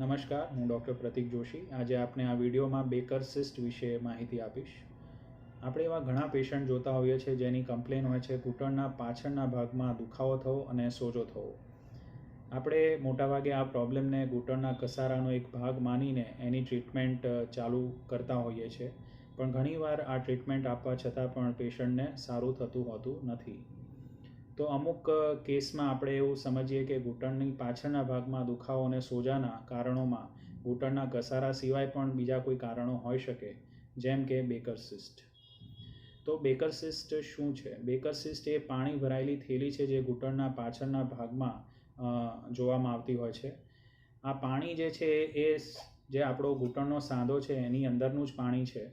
નમસ્કાર, હું ડૉક્ટર પ્રતીક જોશી. આજે આપણે આ વિડીયોમાં બેકર સિસ્ટ વિશે માહિતી આપીશ. આપણે એવા ઘણા પેશન્ટ જોતા હોઈએ છીએ જેની કમ્પ્લેન હોય છે ઘૂંટણના પાછળના ભાગમાં દુખાવો થવો અને સોજો થવો. આપણે મોટાભાગે આ પ્રોબ્લેમને ઘૂંટણના ઘસારાનો એક ભાગ માનીને એની ટ્રીટમેન્ટ ચાલુ કરતા હોઈએ છીએ, પણ ઘણીવાર આ ટ્રીટમેન્ટ આપવા છતાં પણ પેશન્ટને સારું થતું હોતું નથી. તો અમુક કેસમાં આપણે એવું સમજીએ કે ઘૂંટણની પાછળના ભાગમાં દુખાવો અને સોજાના કારણોમાં ઘૂંટણના ઘસારા સિવાય પણ બીજા કોઈ કારણો હોઈ શકે, જેમ કે બેકર સિસ્ટ. તો બેકર સિસ્ટ શું છે? બેકર સિસ્ટ એ પાણી ભરાયેલી થેલી છે જે ઘૂંટણના પાછળના ભાગમાં જોવામાં આવતી હોય છે. આ પાણી જે છે એ જે આપણો ઘૂંટણનો સાંધો છે એની અંદરનું જ પાણી છે,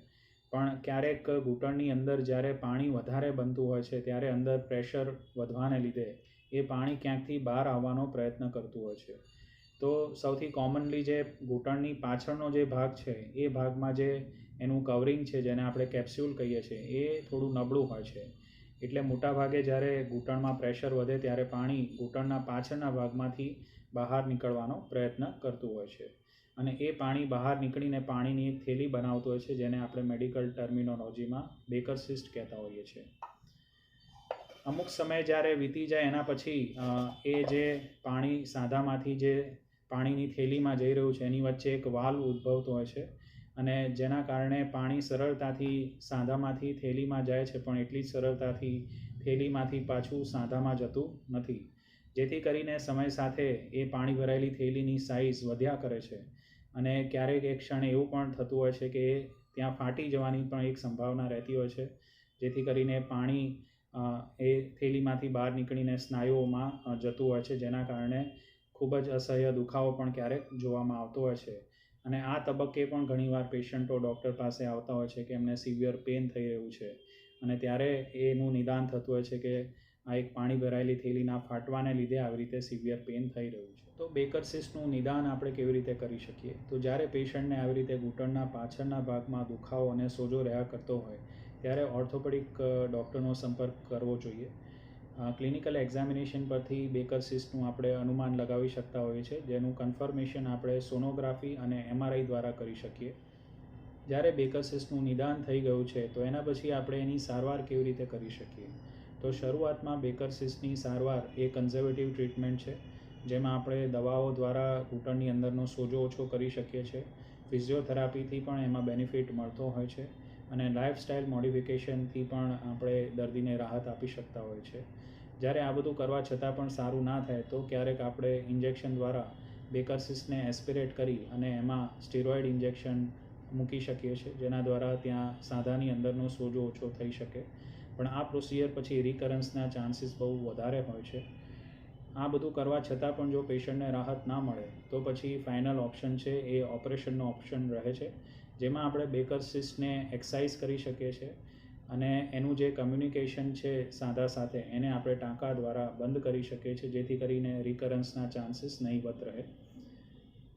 પણ ક્યારેક ઘૂંટણની અંદર જ્યારે પાણી વધારે બનતું હોય છે ત્યારે અંદર પ્રેશર વધવાને લીધે એ પાણી ક્યાંકથી બહાર આવવાનો પ્રયત્ન કરતું હોય છે. તો સૌથી કોમનલી જે ઘૂંટણની પાછળનો જે ભાગ છે એ ભાગમાં જે એનું કવરિંગ છે, જેને આપણે કેપ્સ્યુલ કહીએ છીએ, એ થોડું નબળું હોય છે. એટલે મોટાભાગે જ્યારે ઘૂંટણમાં પ્રેશર વધે ત્યારે પાણી ઘૂંટણના પાછળના ભાગમાંથી બહાર નીકળવાનો પ્રયત્ન કરતું હોય છે, અને એ પાણી બહાર નીકળીને પાણીની એક થેલી બનાવતું હોય છે, જેને આપણે મેડિકલ ટર્મિનોલોજીમાં બેકર સિસ્ટ કહેતા હોઈએ છીએ. અમુક સમય જ્યારે વીતી જાય એના પછી એ જે પાણી સાંધામાંથી જે પાણીની થેલીમાં જઈ રહ્યું છે એની વચ્ચે એક વાલ્વ ઉદ્ભવતો હોય છે, અને જેના કારણે પાણી સરળતાથી સાંધામાંથી થેલીમાં જાય છે, પણ એટલી જ સરળતાથી થેલીમાંથી પાછું સાંધામાં જતું નથી. જેથી કરીને સમય સાથે એ પાણી ભરાયેલી થેલીની સાઇઝ વધ્યા કરે છે, અને ક્યારેક એક ક્ષણ એવું પણ થતું હોય છે કે ત્યાં ફાટી જવાની પણ એક સંભાવના રહેતી હોય છે, જેથી કરીને પાણી એ થેલીમાંથી બહાર નીકળીને સ્નાયુઓમાં જતું હોય છે, જેના કારણે ખૂબ જ અસહ્ય દુખાવો પણ ક્યારેક જોવામાં આવતો હોય છે. અને આ તબક્કે પણ ઘણીવાર પેશન્ટો ડૉક્ટર પાસે આવતા હોય છે કે એમને સિવિયર પેઇન થઈ રહ્યું છે, અને ત્યારે એનું નિદાન થતું હોય છે કે આ એક પાણી ભરાયેલી થેલીના ફાટવાને લીધે આવી રીતે સિવિયર પેઇન થઈ રહ્યું છે. તો બેકર સિસ્ટનું નિદાન આપણે કેવી રીતે કરી શકીએ? તો જ્યારે પેશન્ટને આવી રીતે ઘૂંટણના પાછળના ભાગમાં દુખાવો અને સોજો રહ્યા કરતો હોય ત્યારે ઓર્થોપેડિક ડૉક્ટરનો સંપર્ક કરવો જોઈએ. ક્લિનિકલ એક્ઝામિનેશન પરથી બેકર સિસ્ટનું આપણે અનુમાન લગાવી શકતા હોઈએ છીએ, જેનું કન્ફર્મેશન આપણે સોનોગ્રાફી અને MRI દ્વારા કરી શકીએ. જ્યારે બેકર સિસ્ટનું નિદાન થઈ ગયું છે તો એના પછી આપણે એની સારવાર કેવી રીતે કરી શકીએ? તો શરૂઆતમાં બેકર સિસ્ટની સારવાર એ કન્ઝર્વેટિવ ટ્રીટમેન્ટ છે, જેમાં આપણે દવાઓ દ્વારા ઘૂંટણની અંદરનો સોજો ઓછો કરી શકીએ છીએ. ફિઝિયોથેરાપીથી પણ એમાં બેનિફિટ મળતો હોય છે, અને લાઇફસ્ટાઇલ મોડિફિકેશનથી પણ આપણે દર્દીને રાહત આપી શકતા હોય છે. જ્યારે આ બધું કરવા છતાં પણ સારું ના થાય તો ક્યારેક આપણે ઇન્જેક્શન દ્વારા બેકર સિસ્ટને એસ્પિરેટ કરી અને એમાં સ્ટીરોઇડ ઇન્જેક્શન મૂકી શકીએ છીએ, જેના દ્વારા ત્યાં સાંધાની અંદરનો સોજો ઓછો થઈ શકે. પણ આ પ્રોસિજર પછી રિકરન્સના ચાન્સીસ બહુ વધારે હોય છે. આ બધું કરવા છતાં પણ જો પેશન્ટને રાહત ના મળે તો પછી ફાઇનલ ઓપ્શન છે એ ઓપરેશનનો ઓપ્શન રહે છે, જેમાં આપણે બેકર સિસ્ટને એક્સાઇઝ કરી શકીએ છીએ, અને એનું જે કમ્યુનિકેશન છે સાંધા સાથે એને આપણે ટાંકા દ્વારા બંધ કરી શકીએ છીએ, જેથી કરીને રિકરન્સના ચાન્સીસ નહીવત રહે.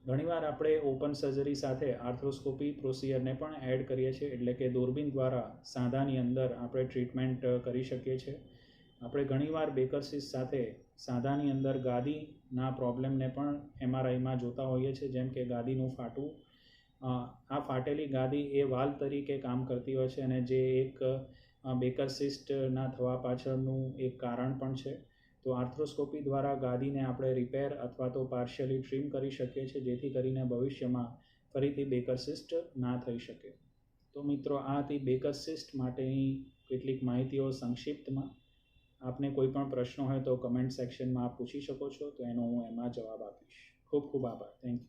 ઘણીવાર આપણે ઓપન સર્જરી સાથે આર્થ્રોસ્કોપી પ્રોસિજરને પણ એડ કરીએ છીએ, એટલે કે દૂરબીન દ્વારા સાંધાની અંદર આપણે ટ્રીટમેન્ટ કરી શકીએ છીએ. આપણે ઘણીવાર બેકર સિસ્ટ સાથે સાંધાની અંદર ગાદીના પ્રોબ્લેમને પણ MRIમાં જોતા હોઈએ છીએ, જેમ કે ગાદીનું ફાટવું. આ ફાટેલી ગાદી એ વાલ્વ તરીકે કામ કરતી હોય છે, અને જે એક બેકર સિસ્ટના થવા પાછળનું એક કારણ પણ છે. તો આર્થ્રોસ્કોપી દ્વારા ગાદીને આપણે રિપેર અથવા તો પાર્શિયલી ટ્રીમ કરી શકીએ છીએ, જેથી કરીને ભવિષ્યમાં ફરીથી બેકર સિસ્ટ ના થઈ શકે. તો મિત્રો, આ હતી બેકર સિસ્ટ માટેની કેટલીક માહિતીઓ સંક્ષિપ્તમાં. આપને કોઈ પણ પ્રશ્નો હોય તો કમેન્ટ સેક્શનમાં આપ પૂછી શકો છો, તો એનો હું એમાં જવાબ આપીશ. ખૂબ ખૂબ આભાર. Thank you.